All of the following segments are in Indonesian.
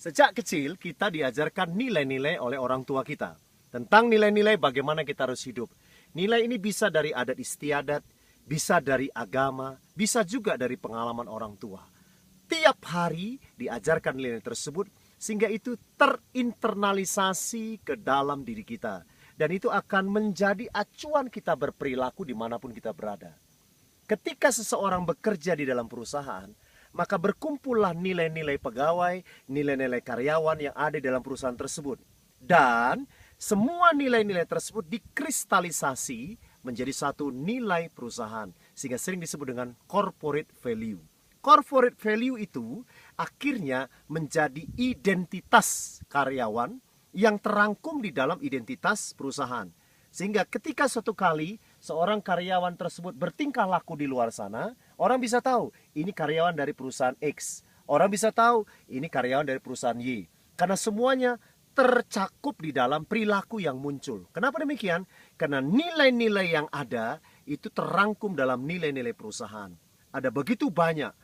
Sejak kecil kita diajarkan nilai-nilai oleh orang tua kita. Tentang nilai-nilai bagaimana kita harus hidup. Nilai ini bisa dari adat istiadat, bisa dari agama, bisa juga dari pengalaman orang tua. Tiap hari diajarkan nilai tersebut sehingga itu terinternalisasi ke dalam diri kita. Dan itu akan menjadi acuan kita berperilaku dimanapun kita berada. Ketika seseorang bekerja di dalam perusahaan, maka berkumpullah nilai-nilai pegawai, nilai-nilai karyawan yang ada di dalam perusahaan tersebut. Dan semua nilai-nilai tersebut dikristalisasi menjadi satu nilai perusahaan. Sehingga sering disebut dengan corporate value. Corporate value itu akhirnya menjadi identitas karyawan yang terangkum di dalam identitas perusahaan. Sehingga ketika suatu kali seorang karyawan tersebut bertingkah laku di luar sana, orang bisa tahu ini karyawan dari perusahaan X. Orang bisa tahu ini karyawan dari perusahaan Y. Karena semuanya tercakup di dalam perilaku yang muncul. Kenapa demikian? Karena nilai-nilai yang ada itu terangkum dalam nilai-nilai perusahaan. Ada begitu banyak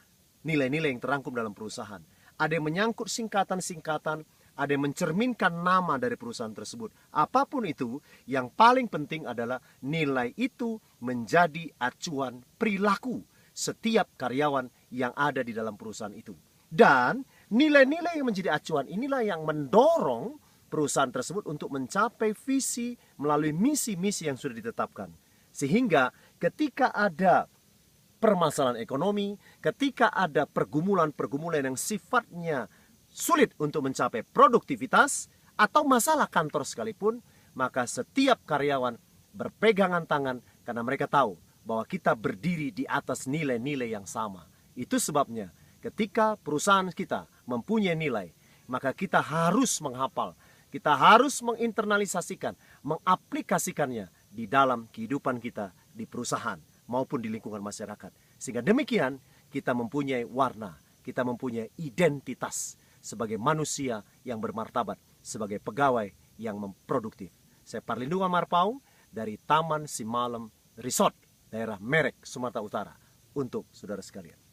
nilai-nilai yang terangkum dalam perusahaan. Ada yang menyangkut singkatan-singkatan, ada yang mencerminkan nama dari perusahaan tersebut. Apapun itu, yang paling penting adalah nilai itu menjadi acuan perilaku setiap karyawan yang ada di dalam perusahaan itu. Dan nilai-nilai yang menjadi acuan inilah yang mendorong perusahaan tersebut untuk mencapai visi melalui misi-misi yang sudah ditetapkan. Sehingga ketika ada permasalahan ekonomi, ketika ada pergumulan-pergumulan yang sifatnya sulit untuk mencapai produktivitas atau masalah kantor sekalipun, maka setiap karyawan berpegangan tangan karena mereka tahu bahwa kita berdiri di atas nilai-nilai yang sama. Itu sebabnya ketika perusahaan kita mempunyai nilai, maka kita harus menghafal, kita harus menginternalisasikan, mengaplikasikannya di dalam kehidupan kita di perusahaan maupun di lingkungan masyarakat. Sehingga demikian kita mempunyai warna, kita mempunyai identitas sebagai manusia yang bermartabat, sebagai pegawai yang produktif. Saya Parlindungan Marpaung dari Taman Simalem Resort, daerah Merek, Sumatera Utara, untuk saudara sekalian.